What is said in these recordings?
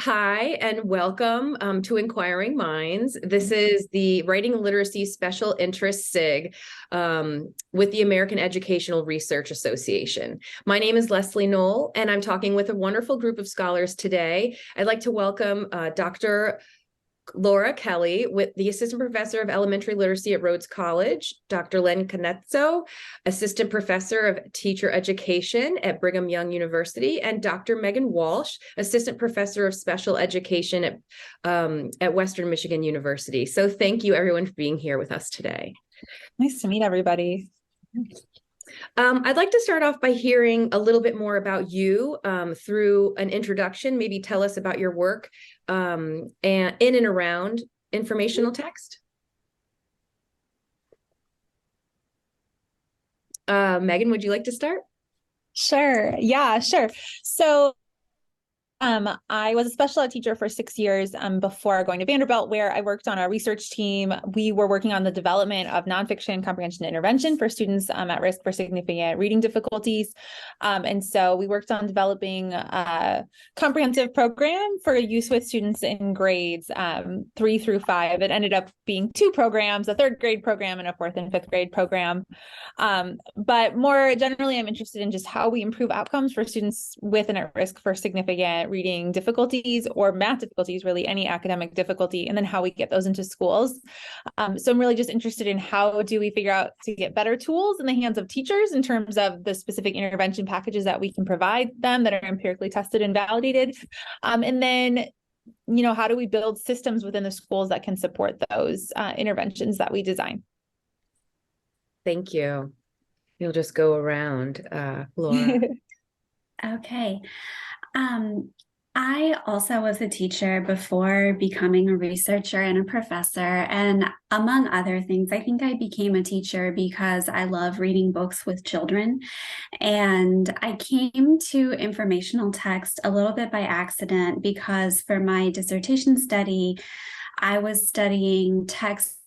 Hi, and welcome to Inquiring Minds. This is the Writing Literacy Special Interest SIG with the American Educational Research Association. My name is Leslie Knoll, and I'm talking with a wonderful group of scholars today. I'd like to welcome Dr. Laura Kelly, with the Assistant Professor of Elementary Literacy at Rhodes College, Dr. Lynne Kganetso, Assistant Professor of Teacher Education at Brigham Young University, and Dr. Meagan Walsh, Assistant Professor of Special Education at Western Michigan University. So thank you, everyone, for being here with us today. Nice to meet everybody. I'd like to start off by hearing a little bit more about you through an introduction. Maybe tell us about your work and in and around informational text. Meagan, would you like to start? Sure. Yeah, sure. So I was a special ed teacher for 6 years before going to Vanderbilt, where I worked on a research team. We were working on the development of nonfiction comprehension intervention for students at risk for significant reading difficulties. And so we worked on developing a comprehensive program for use with students in grades 3 through 5. It ended up being 2 programs, a 3rd grade program and a 4th and 5th grade program. But more generally, I'm interested in just how we improve outcomes for students with and at risk for significant reading difficulties or math difficulties, really any academic difficulty, and then how we get those into schools. So I'm really just interested in how do we figure out to get better tools in the hands of teachers in terms of the specific intervention packages that we can provide them that are empirically tested and validated. And then, how do we build systems within the schools that can support those interventions that we design? Thank you. You'll just go around, Laura. Okay. I also was a teacher before becoming a researcher and a professor. And among other things, I think I became a teacher because I love reading books with children. And I came to informational text a little bit by accident because for my dissertation study, I was studying text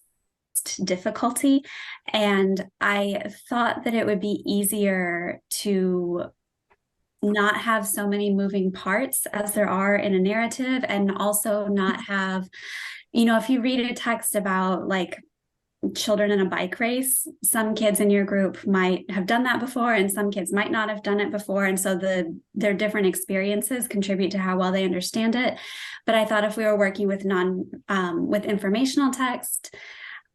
difficulty. And I thought that it would be easier to not have so many moving parts as there are in a narrative, and also not have, if you read a text about like children in a bike race, some kids in your group might have done that before and some kids might not have done it before. And so their different experiences contribute to how well they understand it. But I thought if we were working with with informational text,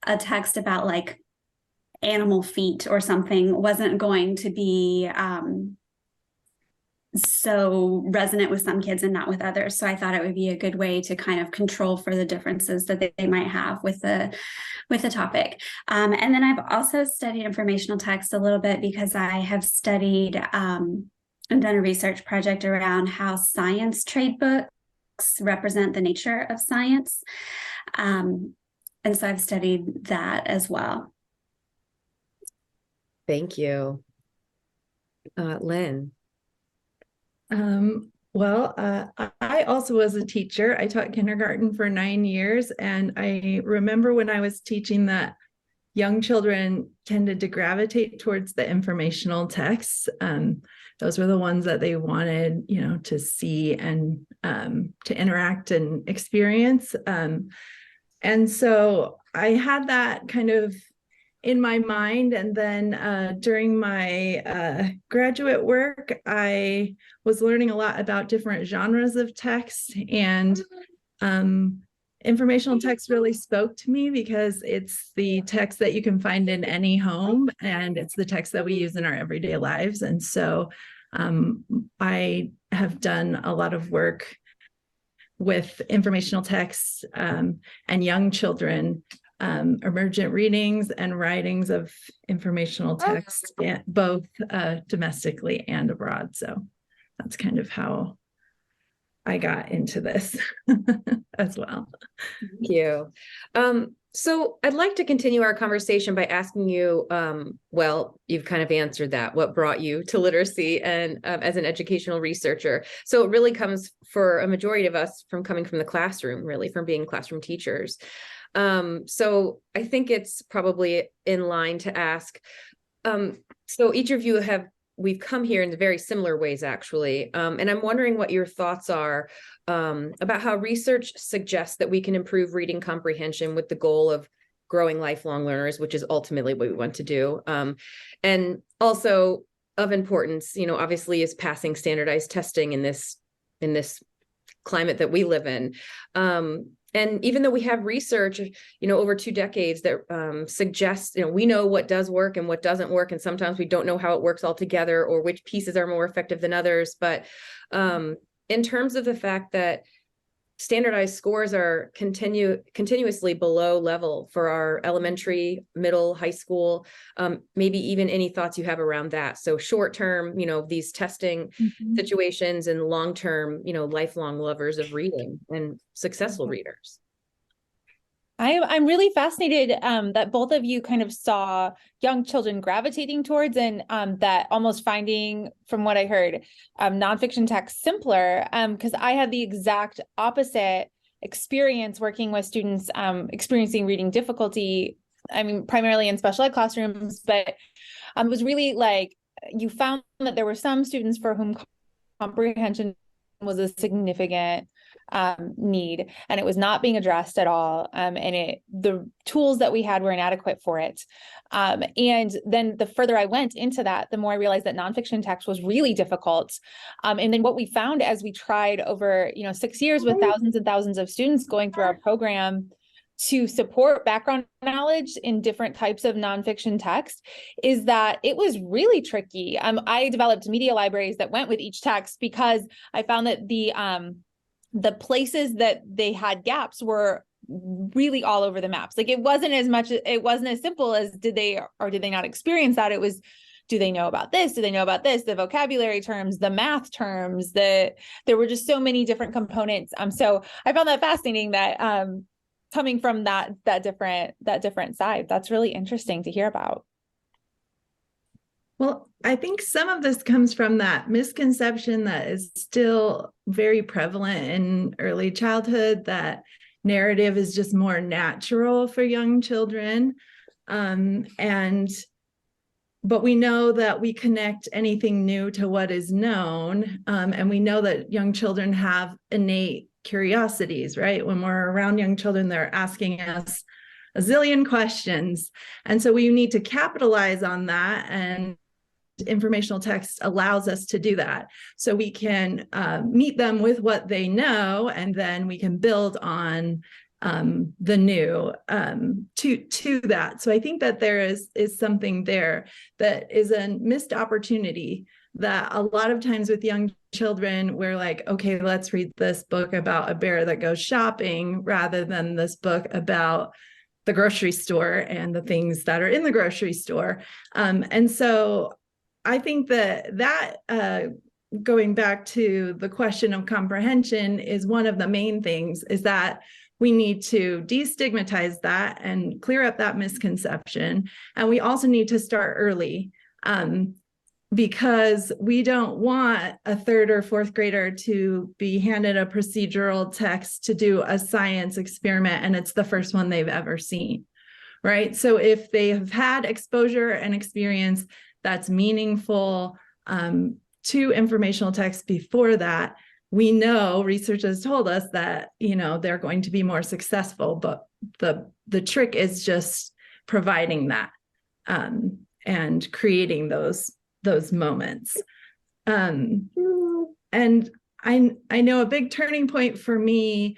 a text about like animal feet or something wasn't going to be so resonant with some kids and not with others. So I thought it would be a good way to kind of control for the differences that they might have with the topic. And then I've also studied informational text a little bit because I have studied and done a research project around how science trade books represent the nature of science. And so I've studied that as well. Thank you. Lynne. I also was a teacher. I taught kindergarten for 9 years, and I remember when I was teaching that young children tended to gravitate towards the informational texts. Those were the ones that they wanted, to see and to interact and experience. And so I had that kind of in my mind. And then during my graduate work, I was learning a lot about different genres of text, and informational text really spoke to me because it's the text that you can find in any home, and it's the text that we use in our everyday lives. And so I have done a lot of work with informational texts and young children, emergent readings and writings of informational text, both domestically and abroad. So that's kind of how I got into this as well. Thank you. So I'd like to continue our conversation by asking you, you've kind of answered that, what brought you to literacy and as an educational researcher. So it really comes for a majority of us from coming from the classroom, really from being classroom teachers. So I think it's probably in line to ask, so each of you have we've come here in very similar ways, actually. And I'm wondering what your thoughts are about how research suggests that we can improve reading comprehension with the goal of growing lifelong learners, which is ultimately what we want to do. And also of importance, obviously, is passing standardized testing in this climate that we live in. And even though we have research, over 2 decades that suggests, we know what does work and what doesn't work. And sometimes we don't know how it works altogether or which pieces are more effective than others. But in terms of the fact that standardized scores are continuously below level for our elementary, middle, high school, maybe even any thoughts you have around that. So short term, these testing situations, and long term, lifelong lovers of reading and successful readers. I'm really fascinated that both of you kind of saw young children gravitating towards, and that almost finding, from what I heard, nonfiction text simpler, because I had the exact opposite experience working with students experiencing reading difficulty. I mean, primarily in special ed classrooms, but it was really like you found that there were some students for whom comprehension was a significant need, and it was not being addressed at all. And the tools that we had were inadequate for it. And then the further I went into that, the more I realized that nonfiction text was really difficult. And then what we found as we tried over, 6 years with thousands and thousands of students going through our program to support background knowledge in different types of nonfiction text, is that it was really tricky. I developed media libraries that went with each text because I found that the places that they had gaps were really all over the maps. Like it wasn't as simple as did they not experience that. It was, do they know about this? Do they know about this? The vocabulary terms, the math terms, there were just so many different components. So I found that fascinating that coming from that different side. That's really interesting to hear about. Well, I think some of this comes from that misconception that is still very prevalent in early childhood, that narrative is just more natural for young children. But we know that we connect anything new to what is known. And we know that young children have innate curiosities, right? When we're around young children, they're asking us a zillion questions. And so we need to capitalize on that. And informational text allows us to do that. So we can meet them with what they know, and then we can build on the new to that. So I think that there is something there that is a missed opportunity, that a lot of times with young children, we're like, okay, let's read this book about a bear that goes shopping rather than this book about the grocery store and the things that are in the grocery store. And so I think that going back to the question of comprehension is one of the main things, is that we need to destigmatize that and clear up that misconception. And we also need to start early, because we don't want a 3rd or 4th grader to be handed a procedural text to do a science experiment and it's the first one they've ever seen, right? So if they have had exposure and experience that's meaningful to informational text before that, we know research has told us that, they're going to be more successful, but the trick is just providing that and creating those moments. And I know a big turning point for me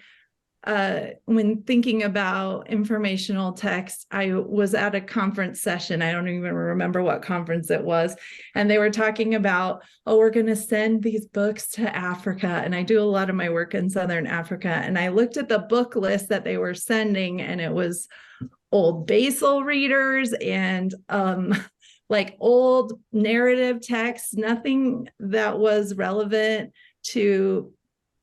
when thinking about informational text, I was at a conference session. I don't even remember what conference it was. And they were talking about, we're going to send these books to Africa. And I do a lot of my work in Southern Africa. And I looked at the book list that they were sending, and it was old Basel readers and like old narrative texts, nothing that was relevant to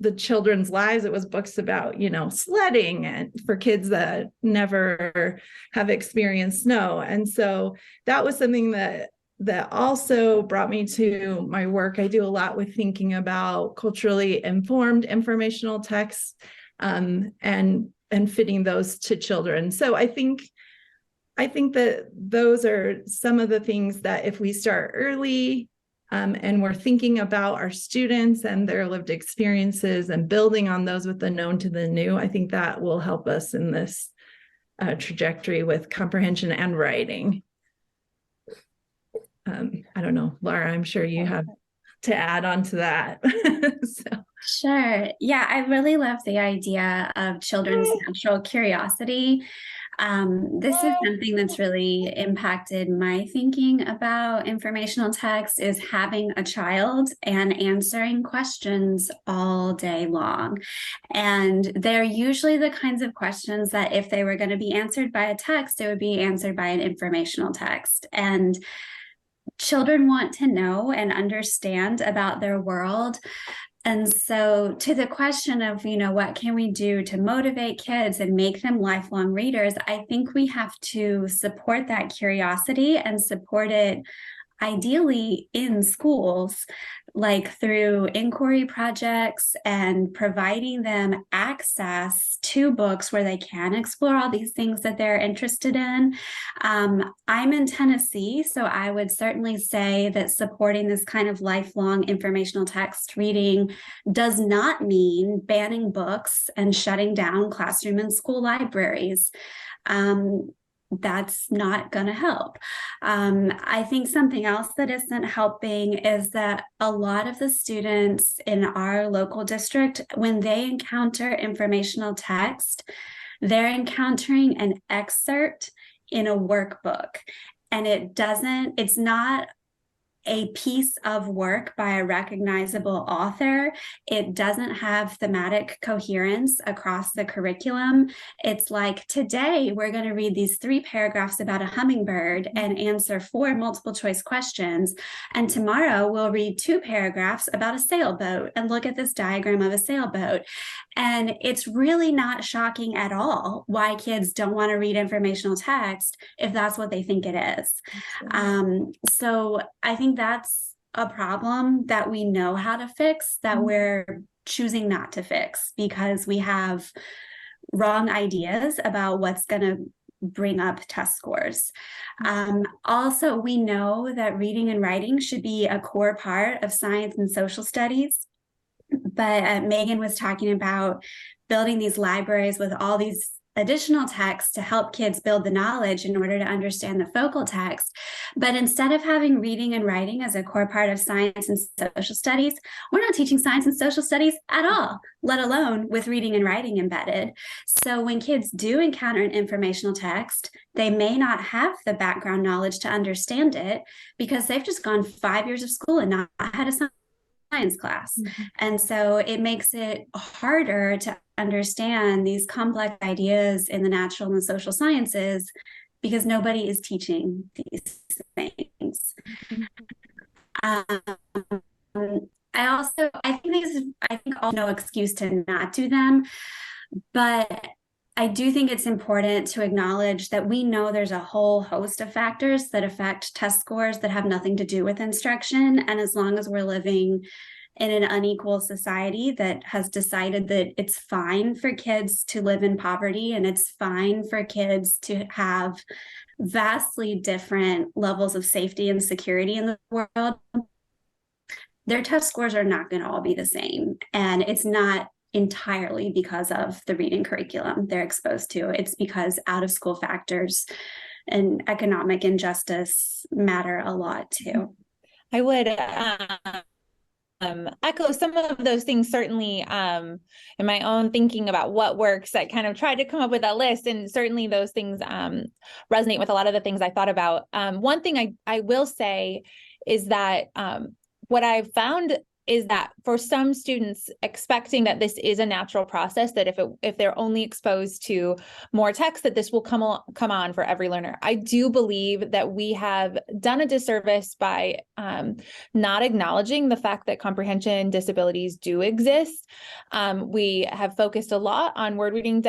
the children's lives. It was books about, sledding, and for kids that never have experienced snow. And so that was something that also brought me to my work. I do a lot with thinking about culturally informed informational texts and fitting those to children. So I think that those are some of the things that if we start early, And we're thinking about our students and their lived experiences and building on those with the known to the new. I think that will help us in this trajectory with comprehension and writing. I don't know, Laura, I'm sure you have to add on to that. So. Sure. Yeah, I really love the idea of children's natural curiosity. This is something that's really impacted my thinking about informational text, is having a child and answering questions all day long. And they're usually the kinds of questions that if they were going to be answered by a text, it would be answered by an informational text. And children want to know and understand about their world. And so to the question of, what can we do to motivate kids and make them lifelong readers, I think we have to support that curiosity and support it ideally in schools, like through inquiry projects and providing them access to books where they can explore all these things that they're interested in. I'm in Tennessee, so I would certainly say that supporting this kind of lifelong informational text reading does not mean banning books and shutting down classroom and school libraries. That's not going to help. I think something else that isn't helping is that a lot of the students in our local district, when they encounter informational text, they're encountering an excerpt in a workbook. And it's not a piece of work by a recognizable author. It doesn't have thematic coherence across the curriculum. It's like, today we're going to read these 3 paragraphs about a hummingbird and answer 4 multiple choice questions. And tomorrow we'll read 2 paragraphs about a sailboat and look at this diagram of a sailboat. And it's really not shocking at all why kids don't want to read informational text if that's what they think it is. So I think that's a problem that we know how to fix, that we're choosing not to fix because we have wrong ideas about what's going to bring up test scores. Also, we know that reading and writing should be a core part of science and social studies. But Meagan was talking about building these libraries with all these additional texts to help kids build the knowledge in order to understand the focal text. But instead of having reading and writing as a core part of science and social studies, we're not teaching science and social studies at all, let alone with reading and writing embedded. So when kids do encounter an informational text, they may not have the background knowledge to understand it because they've just gone 5 years of school and not had a science class. And so it makes it harder to understand these complex ideas in the natural and the social sciences because nobody is teaching these things. I think all no excuse to not do them, but I do think it's important to acknowledge that we know there's a whole host of factors that affect test scores that have nothing to do with instruction. And as long as we're living in an unequal society that has decided that it's fine for kids to live in poverty and it's fine for kids to have vastly different levels of safety and security in the world, their test scores are not going to all be the same. And it's not entirely because of the reading curriculum they're exposed to. It's because out of school factors and economic injustice matter a lot too. I would echo some of those things, certainly in my own thinking about what works. I kind of tried to come up with that list, and certainly those things resonate with a lot of the things I thought about. One thing I will say is that what I've found is that for some students, expecting that this is a natural process, that if they're only exposed to more text, that this will come on for every learner. I do believe that we have done a disservice by not acknowledging the fact that comprehension disabilities do exist. We have focused a lot on word reading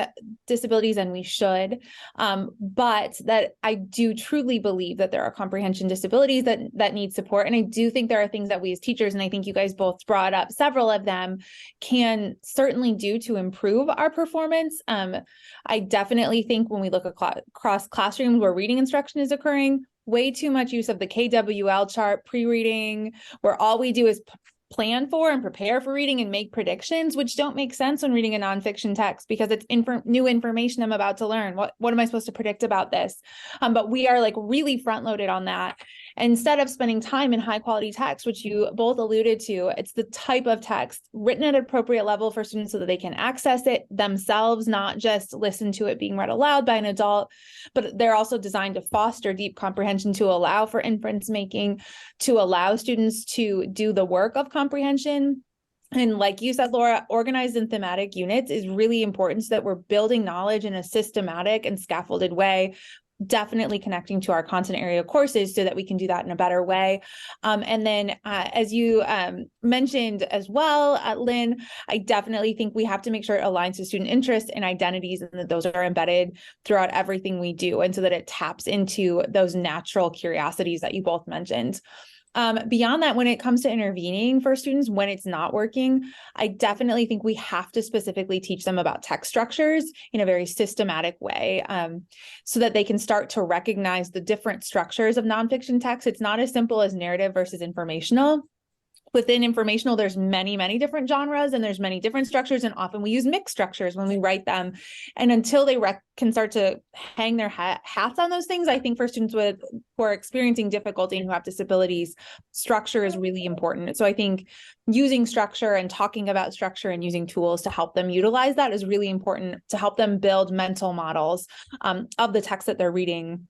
disabilities, and we should, but that I do truly believe that there are comprehension disabilities that need support. And I do think there are things that we as teachers, and I think you guys both brought up several of them, can certainly do to improve our performance. I definitely think when we look across classrooms where reading instruction is occurring, way too much use of the KWL chart, pre-reading, where all we do is plan for and prepare for reading and make predictions, which don't make sense when reading a nonfiction text because it's new information I'm about to learn. What am I supposed to predict about this? But we are like really front loaded on that. Instead of spending time in high quality text, which you both alluded to, it's the type of text written at an appropriate level for students so that they can access it themselves, not just listen to it being read aloud by an adult, but they're also designed to foster deep comprehension, to allow for inference making, to allow students to do the work of comprehension. And like you said, Laura, organized in thematic units is really important so that we're building knowledge in a systematic and scaffolded way, definitely connecting to our content area courses so that we can do that in a better way. And then as you mentioned as well, Lynn, I definitely think we have to make sure it aligns to student interests and identities and that those are embedded throughout everything we do. And so that it taps into those natural curiosities that you both mentioned. Beyond that, when it comes to intervening for students, when it's not working, I definitely think we have to specifically teach them about text structures in a very systematic way, so that they can start to recognize the different structures of nonfiction text. It's not as simple as narrative versus informational. Within informational, there's many, many different genres and there's many different structures. And often we use mixed structures when we write them. And until they can start to hang their hats on those things, I think for students who are experiencing difficulty and who have disabilities, structure is really important. So I think using structure and talking about structure and using tools to help them utilize that is really important to help them build mental models of the text that they're reading.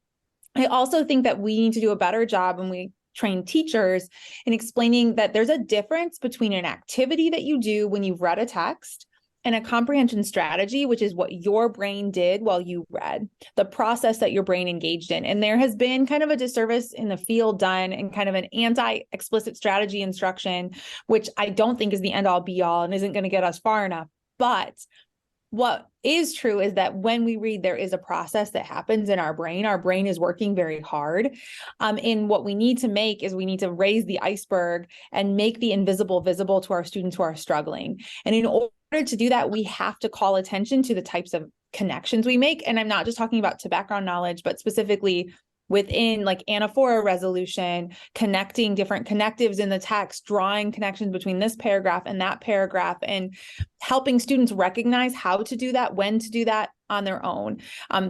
I also think that we need to do a better job when we train teachers in explaining that there's a difference between an activity that you do when you've read a text and a comprehension strategy, which is what your brain did while you read, the process that your brain engaged in. And there has been kind of a disservice in the field done and kind of an anti-explicit strategy instruction, which I don't think is the end all be all and isn't going to get us far enough. But what is true is that when we read, there is a process that happens in our brain. Our brain is working very hard. And what we need to make is we need to raise the iceberg and make the invisible visible to our students who are struggling. And in order to do that, we have to call attention to the types of connections we make. And I'm not just talking about to background knowledge, but specifically within like anaphora resolution, connecting different connectives in the text, drawing connections between this paragraph and that paragraph, and helping students recognize how to do that, when to do that on their own,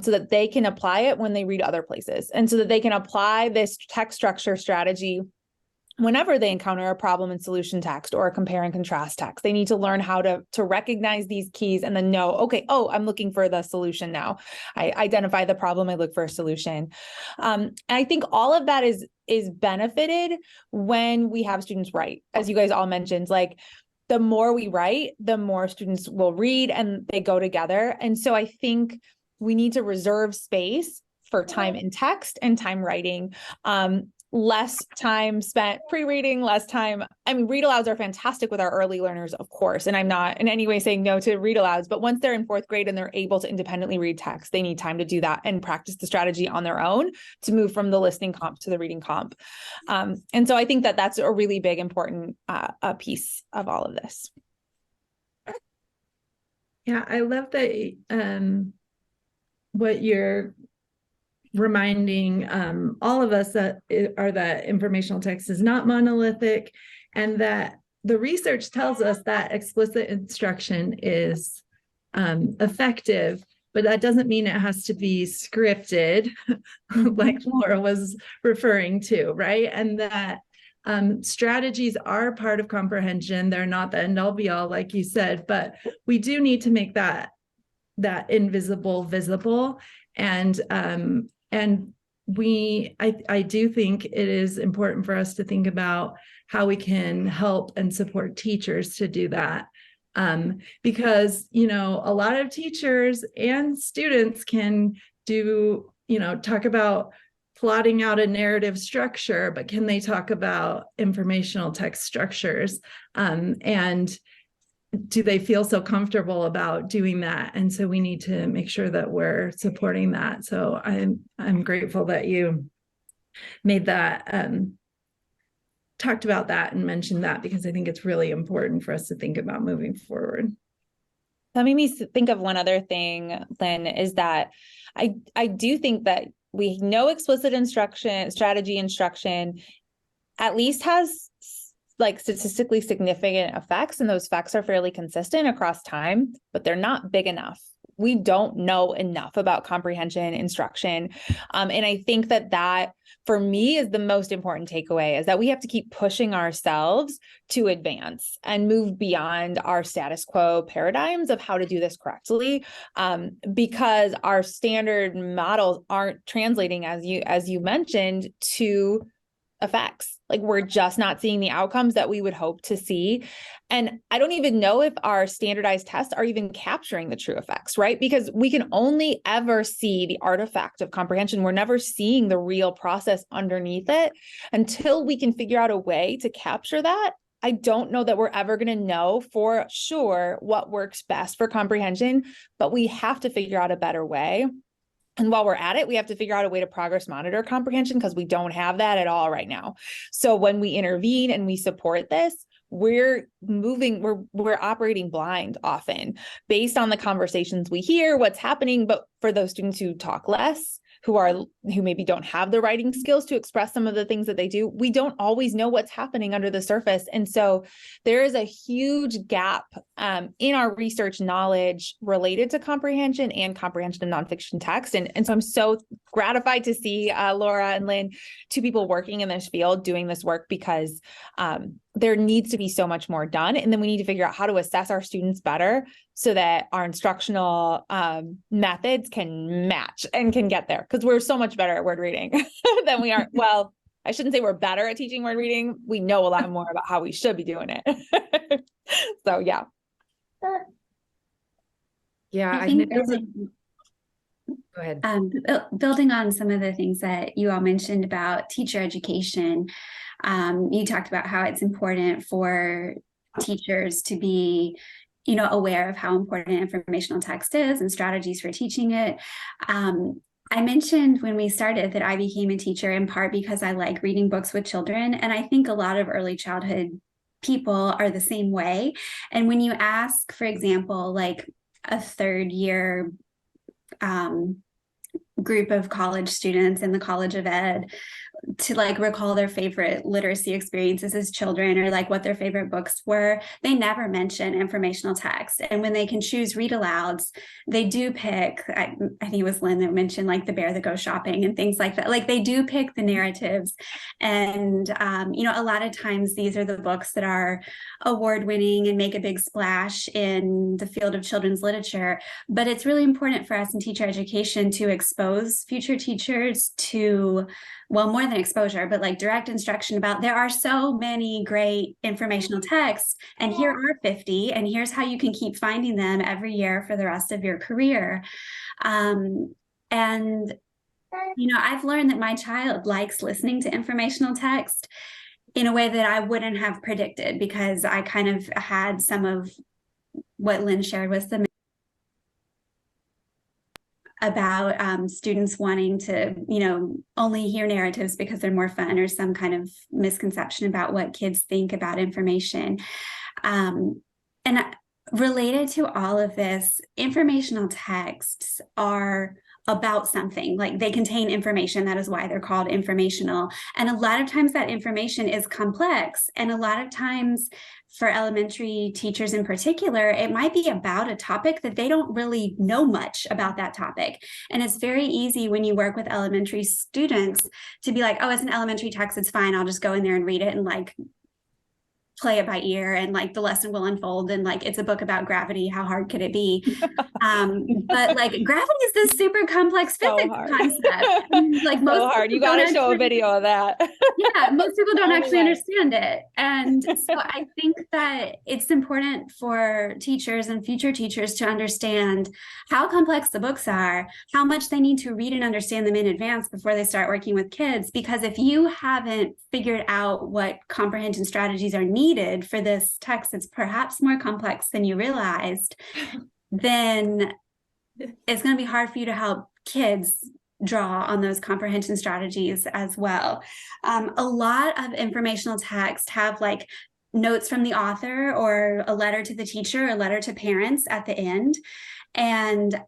so that they can apply it when they read other places, and so that they can apply this text structure strategy whenever they encounter a problem in solution text or a compare and contrast text. They need to learn how to recognize these keys and then know, okay, I'm looking for the solution now. I identify the problem, I look for a solution. And I think all of that is benefited when we have students write, as you guys all mentioned, like the more we write, the more students will read and they go together. And so I think we need to reserve space for time in text and time writing. Less time spent pre-reading, less time. I mean, read alouds are fantastic with our early learners, of course. And I'm not in any way saying no to read alouds, but once they're in fourth grade and they're able to independently read text, they need time to do that and practice the strategy on their own to move from the listening comp to the reading comp. And so I think that that's a really big, important piece of all of this. Yeah, I love that what you're reminding all of us that informational text is not monolithic, and that the research tells us that explicit instruction is effective, but that doesn't mean it has to be scripted, like Laura was referring to, right? And that strategies are part of comprehension. They're not the end all be all, like you said, but we do need to make that invisible visible. And I do think it is important for us to think about how we can help and support teachers to do that. Because, a lot of teachers and students can talk about plotting out a narrative structure, but can they talk about informational text structures? And do they feel so comfortable about doing that? And so we need to make sure that we're supporting that. So I'm grateful that you made that, talked about that and mentioned that, because I think it's really important for us to think about moving forward. That made me think of one other thing, Lynn, is that I do think that we know explicit instruction, strategy instruction at least has like statistically significant effects, and those effects are fairly consistent across time, but they're not big enough. We don't know enough about comprehension instruction. And I think that for me is the most important takeaway, is that we have to keep pushing ourselves to advance and move beyond our status quo paradigms of how to do this correctly, because our standard models aren't translating, as you mentioned, to effects. Like, we're just not seeing the outcomes that we would hope to see. And I don't even know if our standardized tests are even capturing the true effects, right? Because we can only ever see the artifact of comprehension. We're never seeing the real process underneath it. Until we can figure out a way to capture that, I don't know that we're ever going to know for sure what works best for comprehension, but we have to figure out a better way. And while we're at it, we have to figure out a way to progress monitor comprehension, because we don't have that at all right now. So when we intervene and we support this, we're operating blind often based on the conversations we hear, what's happening. But for those students who talk less, who maybe don't have the writing skills to express some of the things that they do, we don't always know what's happening under the surface. And so there is a huge gap in our research knowledge related to comprehension and comprehension of nonfiction text. And so I'm so gratified to see Laura and Lynne, two people working in this field, doing this work, because there needs to be so much more done. And then we need to figure out how to assess our students better so that our instructional methods can match and can get there. Because we're so much better at word reading than we are. Well, I shouldn't say we're better at teaching word reading. We know a lot more about how we should be doing it. So, yeah. Yeah, I think go ahead. Building on some of the things that you all mentioned about teacher education, you talked about how it's important for teachers to be, aware of how important informational text is and strategies for teaching it. I mentioned when we started that I became a teacher in part because I like reading books with children. And I think a lot of early childhood people are the same way. And when you ask, for example, like a third year group of college students in the College of Ed to like recall their favorite literacy experiences as children, or like what their favorite books were, they never mention informational text. And when they can choose read alouds, they do pick, I think it was Lynne that mentioned like The Bear That Goes Shopping and things like that. Like they do pick the narratives. And, a lot of times these are the books that are award winning and make a big splash in the field of children's literature. But it's really important for us in teacher education to expose future teachers to, well, more than exposure, but like direct instruction about there are so many great informational texts, and here are 50, and here's how you can keep finding them every year for the rest of your career. I've learned that my child likes listening to informational text in a way that I wouldn't have predicted, because I kind of had some of what Lynne shared was the about students wanting to, only hear narratives because they're more fun, or some kind of misconception about what kids think about information. And related to all of this, informational texts are about something, like they contain information. That is why they're called informational. And a lot of times that information is complex. And a lot of times for elementary teachers in particular, it might be about a topic that they don't really know much about that topic. And it's very easy when you work with elementary students to be like, oh, it's an elementary text, it's fine, I'll just go in there and read it and like play it by ear, and like the lesson will unfold, and like it's a book about gravity, how hard could it be? But like gravity is this super complex physics concept. Like most so hard. You got to show a video of that. Yeah, most people don't actually understand it. And so I think that it's important for teachers and future teachers to understand how complex the books are, how much they need to read and understand them in advance before they start working with kids. Because if you haven't figured out what comprehension strategies are needed for this text that's perhaps more complex than you realized, then it's going to be hard for you to help kids draw on those comprehension strategies as well. A lot of informational text have like notes from the author, or a letter to the teacher, a letter to parents at the end. And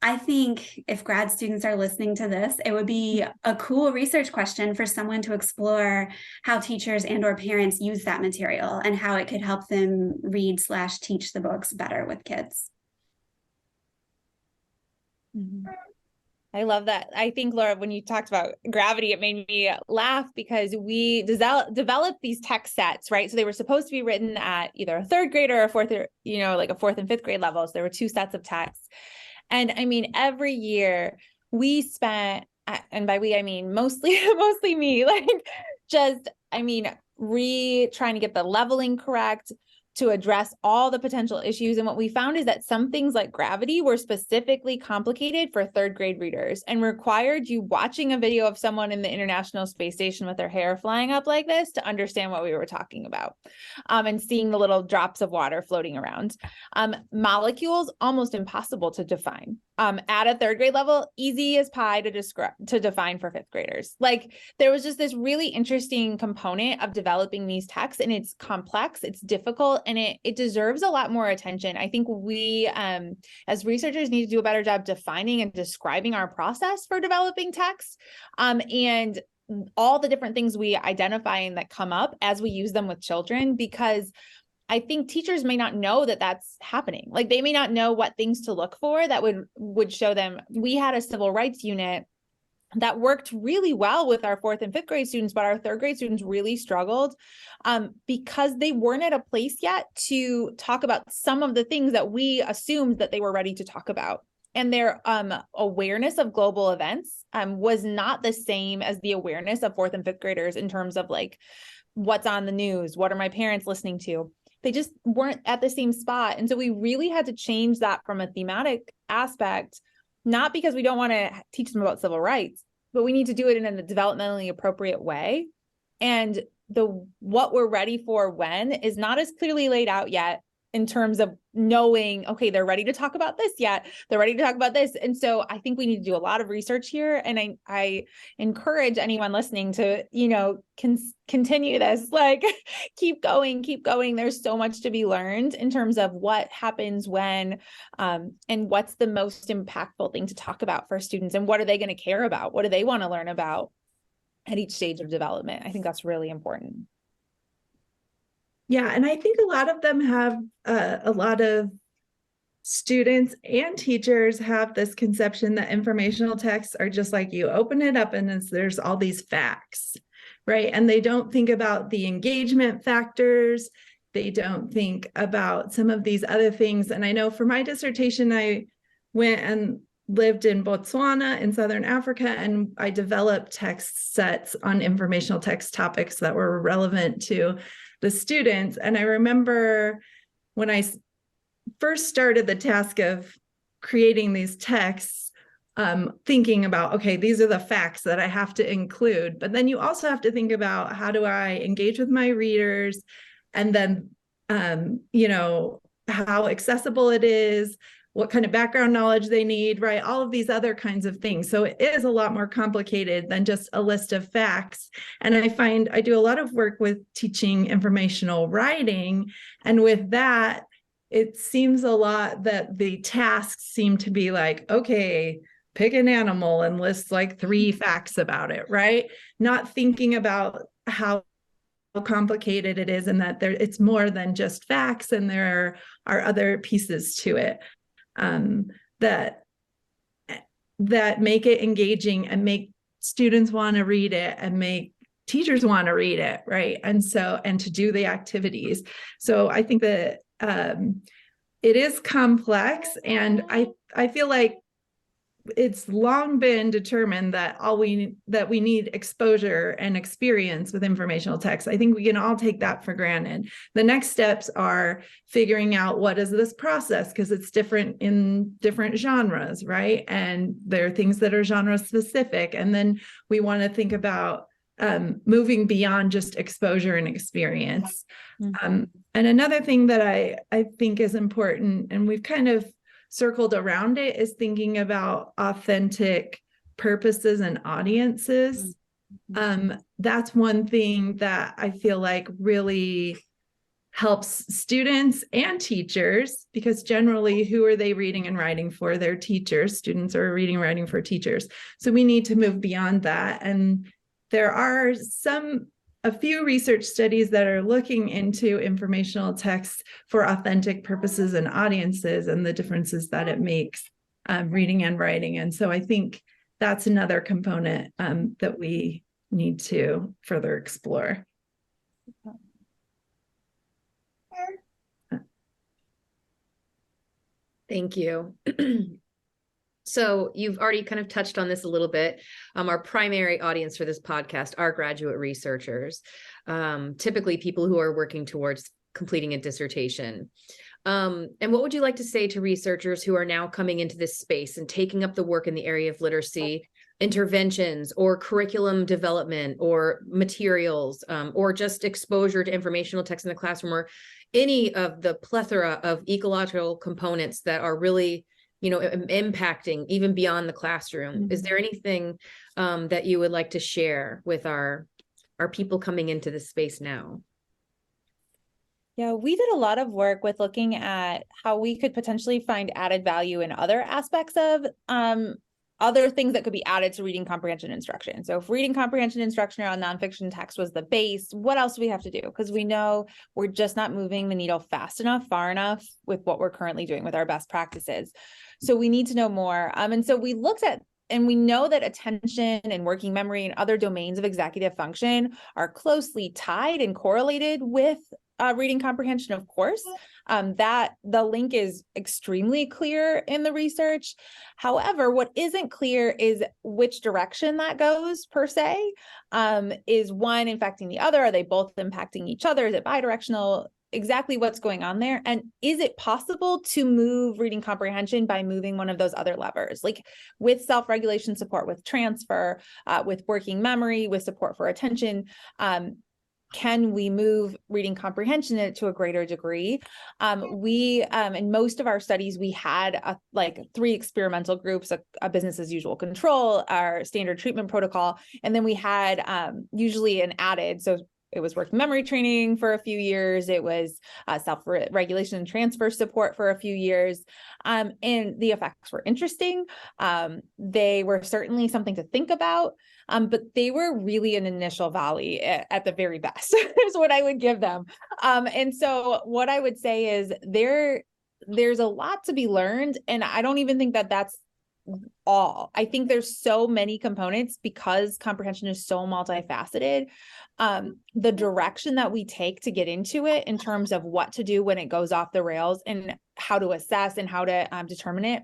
I think if grad students are listening to this, it would be a cool research question for someone to explore how teachers and or parents use that material and how it could help them read/teach the books better with kids. Mm-hmm. I love that. I think, Laura, when you talked about gravity, it made me laugh because we developed these text sets, right? So they were supposed to be written at either a third grade or a fourth, like a fourth and fifth grade level. So there were 2 sets of texts. And I mean, every year we spent, and by we, I mean, mostly me, like just, I mean, trying to get the leveling correct, to address all the potential issues. And what we found is that some things like gravity were specifically complicated for third grade readers and required you watching a video of someone in the International Space Station with their hair flying up like this to understand what we were talking about, and seeing the little drops of water floating around. Molecules, almost impossible to define. At a third grade level, easy as pie to define for fifth graders. Like there was just this really interesting component of developing these texts, and it's complex, it's difficult, and it deserves a lot more attention. I think we, as researchers, need to do a better job defining and describing our process for developing texts, and all the different things we identify and that come up as we use them with children, because I think teachers may not know that that's happening. Like they may not know what things to look for that would show them. We had a civil rights unit that worked really well with our fourth and fifth grade students, but our third grade students really struggled because they weren't at a place yet to talk about some of the things that we assumed that they were ready to talk about. And their awareness of global events was not the same as the awareness of fourth and fifth graders in terms of like, what's on the news? What are my parents listening to? They just weren't at the same spot. And so we really had to change that from a thematic aspect, not because we don't want to teach them about civil rights, but we need to do it in a developmentally appropriate way. And what we're ready for when is not as clearly laid out yet in terms of knowing, okay, they're ready to talk about this yet. They're ready to talk about this. And so I think we need to do a lot of research here. And I encourage anyone listening to, continue this, like keep going. There's so much to be learned in terms of what happens when, and what's the most impactful thing to talk about for students, and what are they going to care about? What do they want to learn about at each stage of development? I think that's really important. Yeah, and I think a lot of them have a lot of students and teachers have this conception that informational texts are just like you open it up and there's all these facts, right? And they don't think about the engagement factors. They don't think about some of these other things. And I know for my dissertation, I went and lived in Botswana in Southern Africa, and I developed text sets on informational text topics that were relevant to the students. And I remember when I first started the task of creating these texts, thinking about, okay, these are the facts that I have to include. But then you also have to think about, how do I engage with my readers? And then, how accessible it is, what kind of background knowledge they need, right? All of these other kinds of things. So it is a lot more complicated than just a list of facts. And I find I do a lot of work with teaching informational writing. And with that, it seems a lot that the tasks seem to be like, okay, pick an animal and list like 3 facts about it, right? Not thinking about how complicated it is, and that it's more than just facts, and there are other pieces to it. That make it engaging and make students want to read it and make teachers want to read it, right? And to do the activities. So I think that it is complex, and I feel like it's long been determined that we need exposure and experience with informational text. I think we can all take that for granted. The next steps are figuring out, what is this process? Because it's different in different genres, right? And there are things that are genre specific. And then we want to think about moving beyond just exposure and experience. Mm-hmm. And another thing that I think is important, and we've kind of circled around it, is thinking about authentic purposes and audiences. Mm-hmm. That's one thing that I feel like really helps students and teachers, because generally, who are they reading and writing for? Their teachers. Students are reading and writing for teachers. So we need to move beyond that. And there are a few research studies that are looking into informational text for authentic purposes and audiences and the differences that it makes reading and writing. And so I think that's another component that we need to further explore. Thank you. So you've already kind of touched on this a little bit. Our primary audience for this podcast are graduate researchers, typically people who are working towards completing a dissertation. And what would you like to say to researchers who are now coming into this space and taking up the work in the area of literacy, interventions or curriculum development or materials, or just exposure to informational text in the classroom, or any of the plethora of ecological components that are really, impacting even beyond the classroom? Is there anything that you would like to share with our people coming into this space now? Yeah, we did a lot of work with looking at how we could potentially find added value in other aspects of other things that could be added to reading comprehension instruction. So if reading comprehension instruction on nonfiction text was the base, what else do we have to do? Because we know we're just not moving the needle fast enough, far enough with what we're currently doing with our best practices. So we need to know more. And so we looked at, and we know that attention and working memory and other domains of executive function are closely tied and correlated with reading comprehension, of course. That the link is extremely clear in the research. However, what isn't clear is which direction that goes per se. Is one impacting the other? Are they both impacting each other? Is it bidirectional? Exactly what's going on there? And is it possible to move reading comprehension by moving one of those other levers, like with self-regulation support, with transfer, with working memory, with support for attention? Can we move reading comprehension to a greater degree? In most of our studies, we had like 3 experimental groups, a business as usual control, our standard treatment protocol, and then we had usually an added, so it was working memory training for a few years. It was self-regulation and transfer support for a few years. And the effects were interesting. They were certainly something to think about, but they were really an initial valley at the very best is what I would give them. And so what I would say is there's a lot to be learned. And I don't even think that that's all. I think there's so many components because comprehension is so multifaceted. The direction that we take to get into it in terms of what to do when it goes off the rails and how to assess and how to determine it,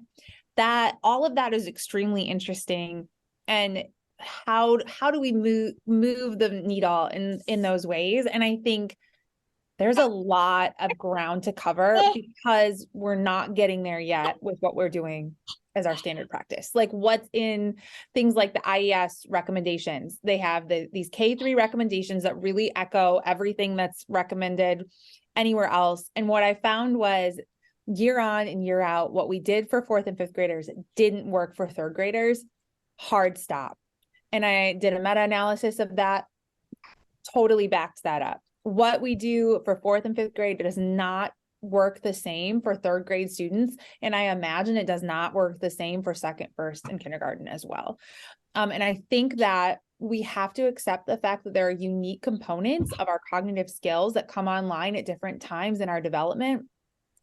that all of that is extremely interesting. And how do we move the needle in those ways? And I think there's a lot of ground to cover because we're not getting there yet with what we're doing as our standard practice. Like what's in things like the IES recommendations. They have these K3 recommendations that really echo everything that's recommended anywhere else. And what I found was year on and year out, what we did for 4th and 5th graders didn't work for 3rd graders. Hard stop. And I did a meta-analysis of that, totally backed that up. What we do for 4th and 5th grade does not work the same for 3rd grade students. And I imagine it does not work the same for 2nd, 1st, and kindergarten as well. And I think that we have to accept the fact that there are unique components of our cognitive skills that come online at different times in our development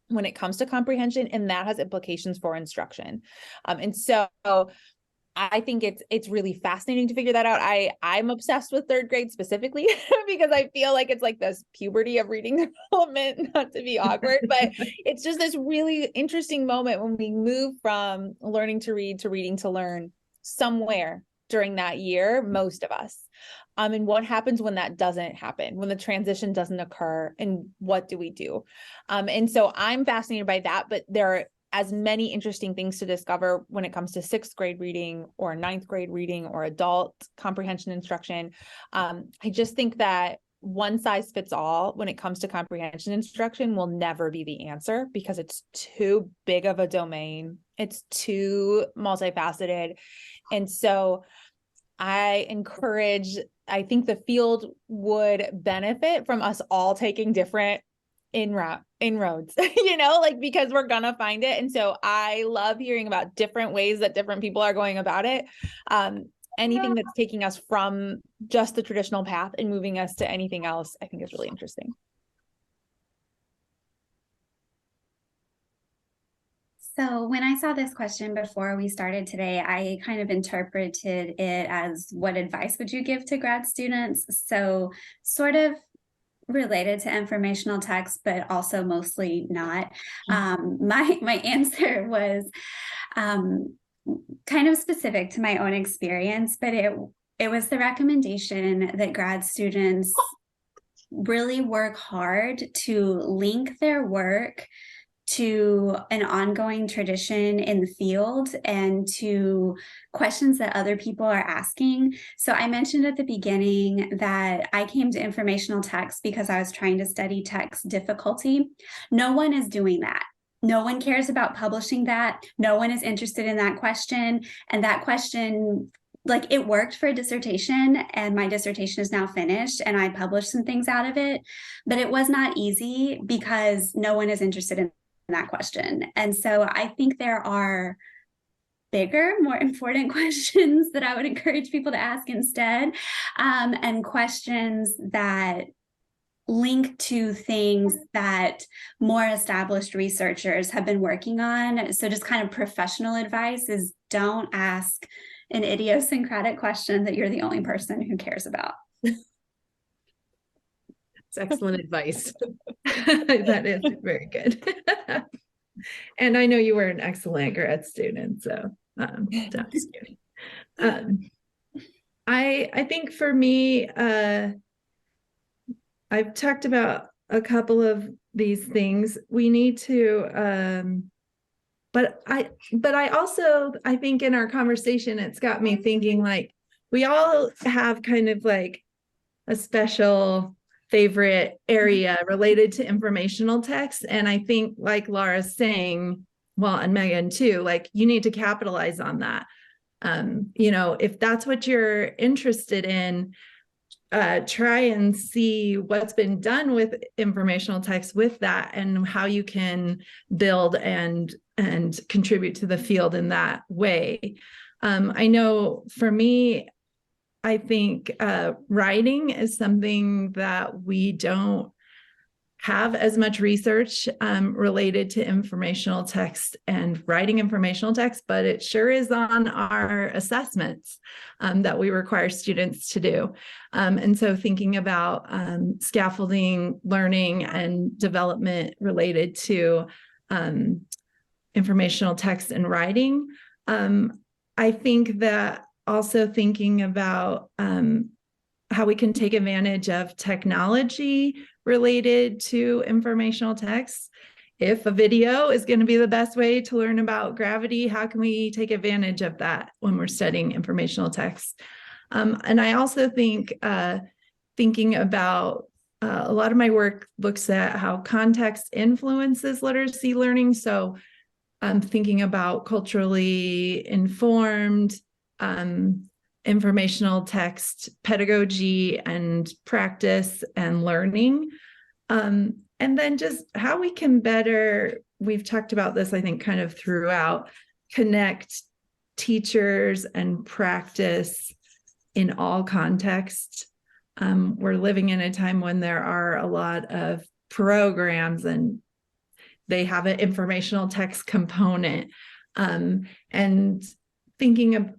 when it comes to comprehension, and that has implications for instruction. And so I think it's really fascinating to figure that out. I'm obsessed with 3rd grade specifically because I feel like it's like this puberty of reading development, not to be awkward, but it's just this really interesting moment when we move from learning to read to reading to learn somewhere during that year, most of us. And what happens when that doesn't happen, when the transition doesn't occur, and what do we do? And so I'm fascinated by that, but there are as many interesting things to discover when it comes to 6th grade reading or 9th grade reading or adult comprehension instruction. I just think that one size fits all when it comes to comprehension instruction will never be the answer because it's too big of a domain. It's too multifaceted. And so I think the field would benefit from us all taking different inroads, like, because we're gonna find it. And so I love hearing about different ways that different people are going about it. Anything that's taking us from just the traditional path and moving us to anything else, I think is really interesting. So when I saw this question before we started today, I kind of interpreted it as, what advice would you give to grad students? So sort of related to informational text, but also mostly not. My answer was kind of specific to my own experience, but it was the recommendation that grad students really work hard to link their work to an ongoing tradition in the field and to questions that other people are asking. So I mentioned at the beginning that I came to informational text because I was trying to study text difficulty. No one is doing that. No one cares about publishing that. No one is interested in that question. And that question, like, it worked for a dissertation, and my dissertation is now finished and I published some things out of it, but it was not easy because no one is interested in that question. And so I think there are bigger, more important questions that I would encourage people to ask instead, and questions that link to things that more established researchers have been working on. So just kind of professional advice is, don't ask an idiosyncratic question that you're the only person who cares about. It's excellent advice. That is very good. And I know you were an excellent grad student, so just kidding. I think for me, I've talked about a couple of these things. We need to, but I also, I think in our conversation, it's got me thinking, like, we all have kind of like a special favorite area related to informational text. And I think, like Laura's saying, well, and Meagan too, like, you need to capitalize on that. If that's what you're interested in, try and see what's been done with informational text with that, and how you can build and contribute to the field in that way. I know for me, I think writing is something that we don't have as much research related to informational text and writing informational text, but it sure is on our assessments that we require students to do. And so thinking about scaffolding learning and development related to informational text and writing, I think that also thinking about how we can take advantage of technology related to informational text. If a video is going to be the best way to learn about gravity, how can we take advantage of that when we're studying informational text? And I also think thinking about a lot of my work looks at how context influences literacy learning. So I'm thinking about culturally informed informational text pedagogy and practice and learning. And then just how we can better, we've talked about this, I think, kind of throughout, connect teachers and practice in all contexts. We're living in a time when there are a lot of programs and they have an informational text component, and thinking of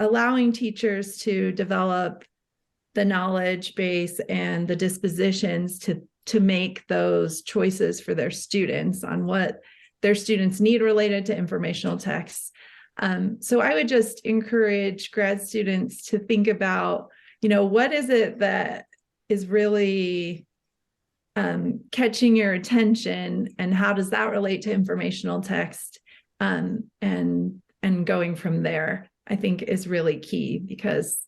allowing teachers to develop the knowledge base and the dispositions to make those choices for their students on what their students need related to informational texts. So I would just encourage grad students to think about, what is it that is really catching your attention, and how does that relate to informational text, and going from there, I think, is really key, because,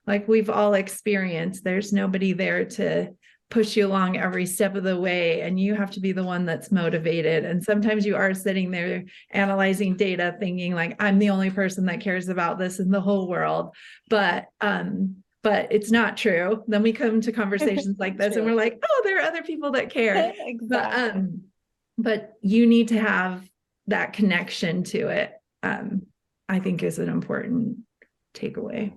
like we've all experienced, there's nobody there to push you along every step of the way, and you have to be the one that's motivated. And sometimes you are sitting there analyzing data thinking, like, I'm the only person that cares about this in the whole world. But but it's not true. Then we come to conversations like this and we're like, oh, there are other people that care. Exactly. But you need to have that connection to it. I think is an important takeaway.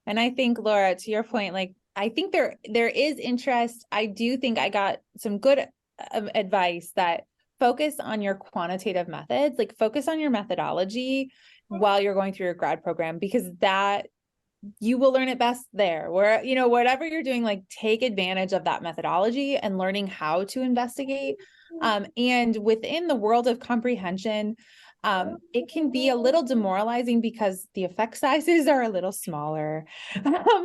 And I think, Laura, to your point, like, I think there is interest. I do think I got some good advice that focus on your quantitative methods, like focus on your methodology while you're going through your grad program, because that you will learn it best there, where, you know, whatever you're doing, like take advantage of that methodology and learning how to investigate. And within the world of comprehension, it can be a little demoralizing because the effect sizes are a little smaller.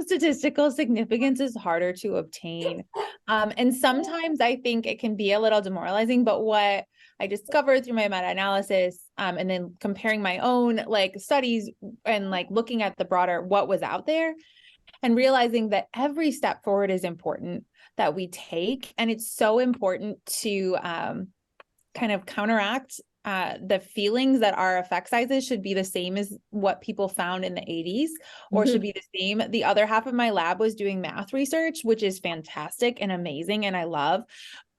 Statistical significance is harder to obtain. And sometimes I think it can be a little demoralizing, but what I discovered through my meta-analysis, and then comparing my own like studies and like looking at the broader, what was out there, and realizing that every step forward is important that we take. And it's so important to kind of counteract the feelings that our effect sizes should be the same as what people found in the 80s, or should be the same. The other half of my lab was doing math research, which is fantastic and amazing and I love,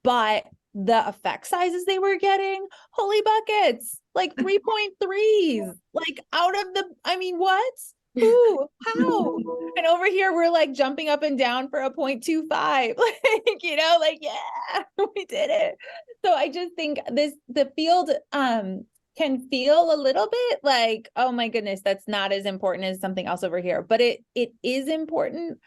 but the effect sizes they were getting, holy buckets, like 3.3s, like out of the, I mean, what? Who? How? And over here, we're like jumping up and down for a 0.25, like, you know, like, yeah, we did it. So I just think the field can feel a little bit like, oh my goodness, that's not as important as something else over here. But it is important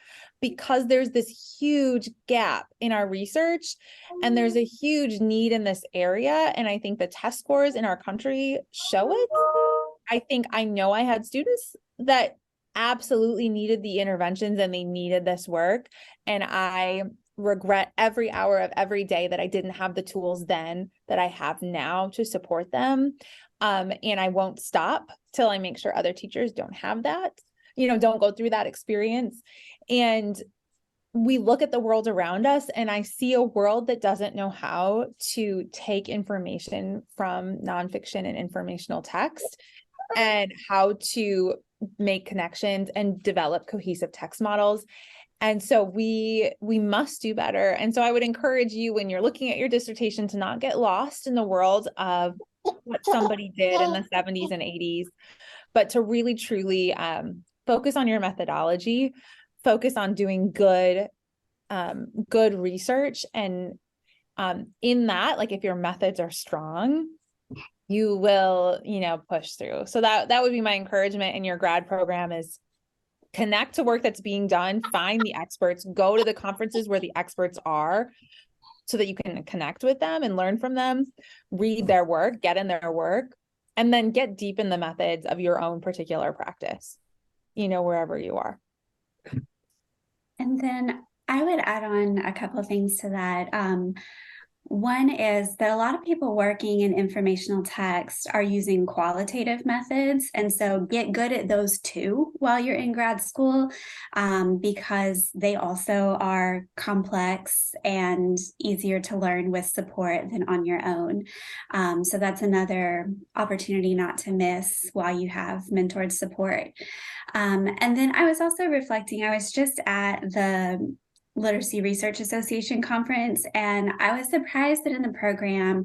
because there's this huge gap in our research and there's a huge need in this area. And I think the test scores in our country show it. I know I had students that absolutely needed the interventions and they needed this work. And I regret every hour of every day that I didn't have the tools then that I have now to support them. And I won't stop till I make sure other teachers don't have that, you know, don't go through that experience. And we look at the world around us and I see a world that doesn't know how to take information from nonfiction and informational text and how to make connections and develop cohesive text models. And so we must do better. And so I would encourage you, when you're looking at your dissertation, to not get lost in the world of what somebody did in the 70s and 80s, but to really, truly focus on your methodology, focus on doing good research. And in that, like if your methods are strong, you will, you know, push through. So that would be my encouragement in your grad program is connect to work that's being done, find the experts, go to the conferences where the experts are so that you can connect with them and learn from them, read their work, get in their work, and then get deep in the methods of your own particular practice, you know, wherever you are. And then I would add on a couple of things to that. One is that a lot of people working in informational text are using qualitative methods. And so get good at those too while you're in grad school, because they also are complex and easier to learn with support than on your own. So that's another opportunity not to miss while you have mentored support. And then I was also reflecting, I was just at the Literacy Research Association conference, and I was surprised that in the program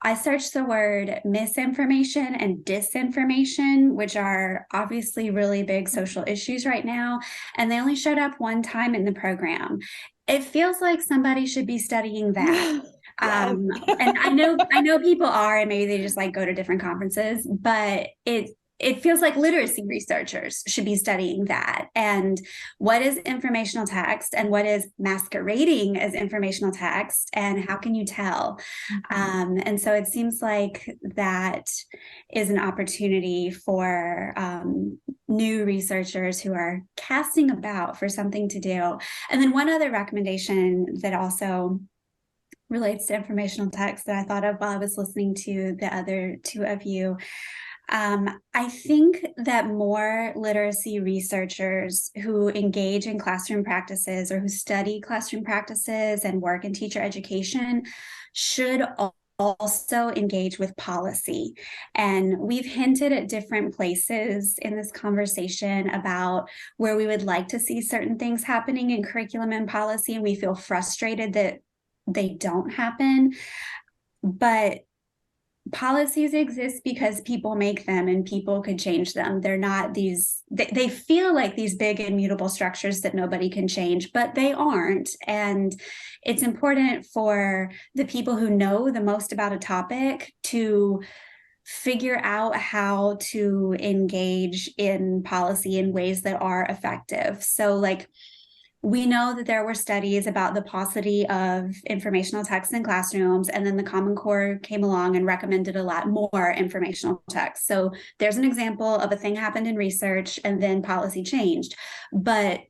I searched the word misinformation and disinformation, which are obviously really big social issues right now, and they only showed up one time in the program. It feels like somebody should be studying that. And I know people are, and maybe they just like go to different conferences, but it feels like literacy researchers should be studying that. And what is informational text and what is masquerading as informational text, and how can you tell? And so it seems like that is an opportunity for new researchers who are casting about for something to do. And then one other recommendation that also relates to informational text that I thought of while I was listening to the other two of you. I think that more literacy researchers who engage in classroom practices or who study classroom practices and work in teacher education should also engage with policy. And we've hinted at different places in this conversation about where we would like to see certain things happening in curriculum and policy, and we feel frustrated that they don't happen. But policies exist because people make them and people could change them. They're not these, they feel like these big immutable structures that nobody can change, but they aren't. And it's important for the people who know the most about a topic to figure out how to engage in policy in ways that are effective. So like, we know that there were studies about the paucity of informational text in classrooms, and then the Common Core came along and recommended a lot more informational text. So there's an example of a thing happened in research and then policy changed. But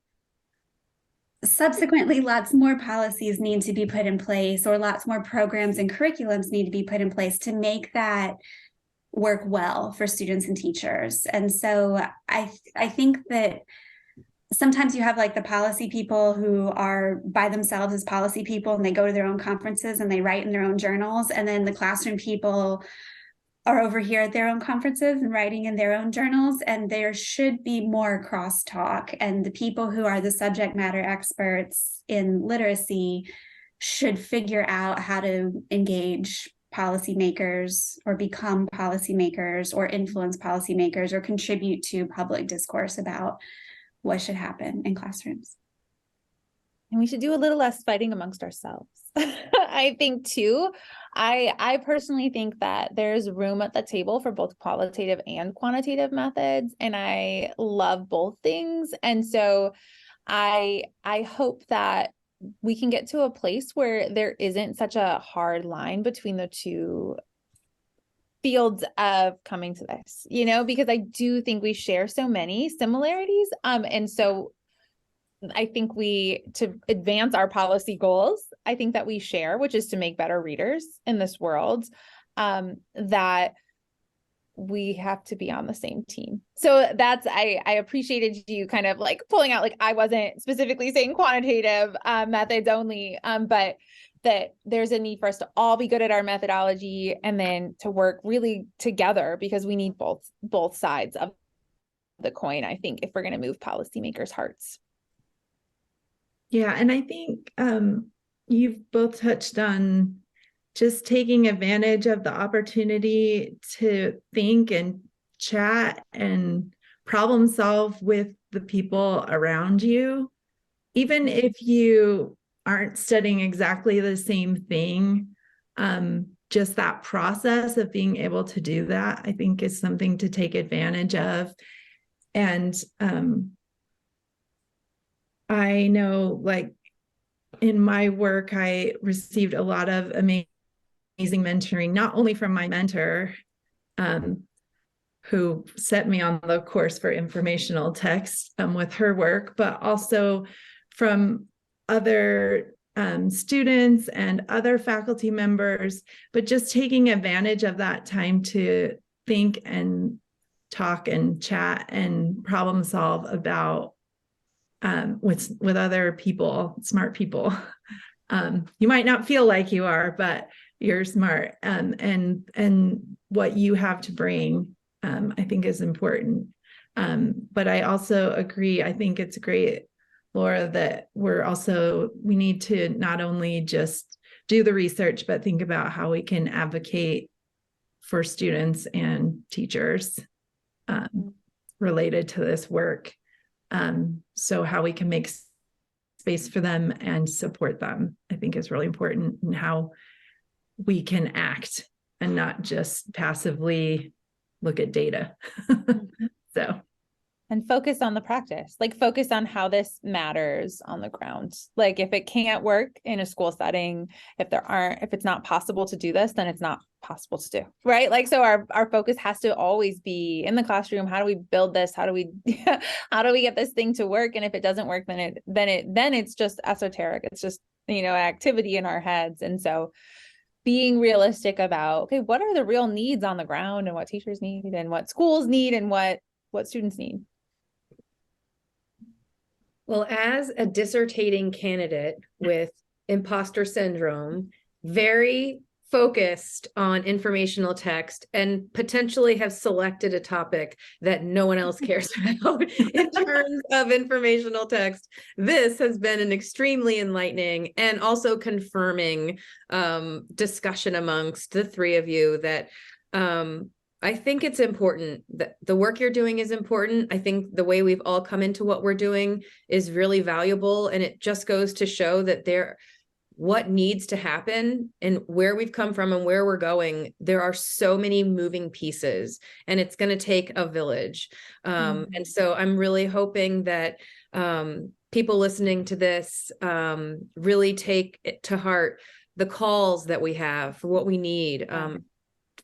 subsequently, lots more policies need to be put in place, or lots more programs and curriculums need to be put in place to make that work well for students and teachers. And so I think that sometimes you have like the policy people who are by themselves as policy people, and they go to their own conferences and they write in their own journals. And then the classroom people are over here at their own conferences and writing in their own journals. And there should be more crosstalk. And the people who are the subject matter experts in literacy should figure out how to engage policymakers, or become policymakers, or influence policymakers, or contribute to public discourse about what should happen in classrooms. And we should do a little less fighting amongst ourselves. I think too, I personally think that there's room at the table for both qualitative and quantitative methods. And I love both things. And so I hope that we can get to a place where there isn't such a hard line between the two fields of coming to this, because I do think we share so many similarities. And so I think to advance our policy goals, I think that we share, which is to make better readers in this world, that we have to be on the same team. So I appreciated you kind of like pulling out, like, I wasn't specifically saying quantitative methods only, but that there's a need for us to all be good at our methodology, and then to work really together, because we need both sides of the coin, I think, if we're going to move policymakers' hearts. Yeah, and I think you've both touched on just taking advantage of the opportunity to think and chat and problem solve with the people around you, even if you aren't studying exactly the same thing. Just that process of being able to do that, I think, is something to take advantage of. And I know, like, in my work, I received a lot of amazing mentoring, not only from my mentor, who set me on the course for informational text with her work, but also from other students and other faculty members, but just taking advantage of that time to think and talk and chat and problem solve about with other people, smart people. You might not feel like you are, but you're smart, and what you have to bring, I think, is important. But I also agree. I think it's great, Laura, that we need to not only just do the research, but think about how we can advocate for students and teachers related to this work. So how we can make space for them and support them, I think, is really important, and how we can act and not just passively look at data. And focus on the practice, like focus on how this matters on the ground. Like, if it can't work in a school setting, if it's not possible to do this, then it's not possible to do, right? Like, so our focus has to always be in the classroom. How do we build this? How do we get this thing to work? And if it doesn't work, then it's just esoteric. It's just, an activity in our heads. And so being realistic about, okay, what are the real needs on the ground, and what teachers need, and what schools need, and what students need. Well, as a dissertating candidate with imposter syndrome, very focused on informational text and potentially have selected a topic that no one else cares about in terms of informational text. This has been an extremely enlightening and also confirming discussion amongst the three of you that I think it's important that the work you're doing is important. I think the way we've all come into what we're doing is really valuable. And it just goes to show that what needs to happen and where we've come from and where we're going, there are so many moving pieces and it's going to take a village. And so I'm really hoping that people listening to this really take it to heart the calls that we have for what we need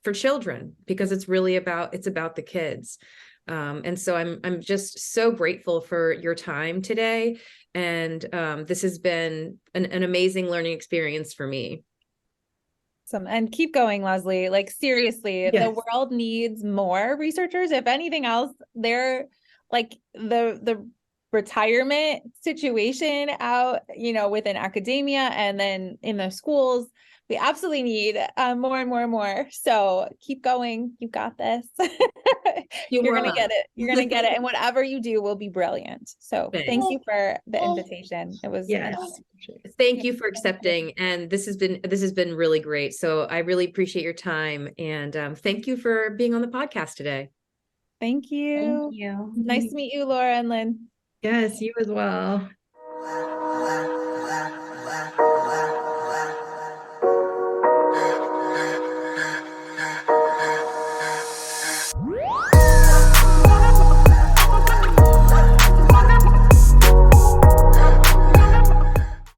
for children, because it's about the kids. And so I'm just so grateful for your time today. And this has been an amazing learning experience for me. Awesome. And keep going, Leslie. Like, seriously, Yes. the world needs more researchers. If anything else, they're like the retirement situation out, within academia and then in the schools. We absolutely need more and more and more. So keep going. You got this. You're going to get it. You're going to get it. And whatever you do will be brilliant. So thank you for the invitation. It was Thank you for accepting. And this has been really great. So I really appreciate your time. And thank you for being on the podcast today. Thank you. Thank you. Nice to meet you, Laura and Lynn. Yes, you as well.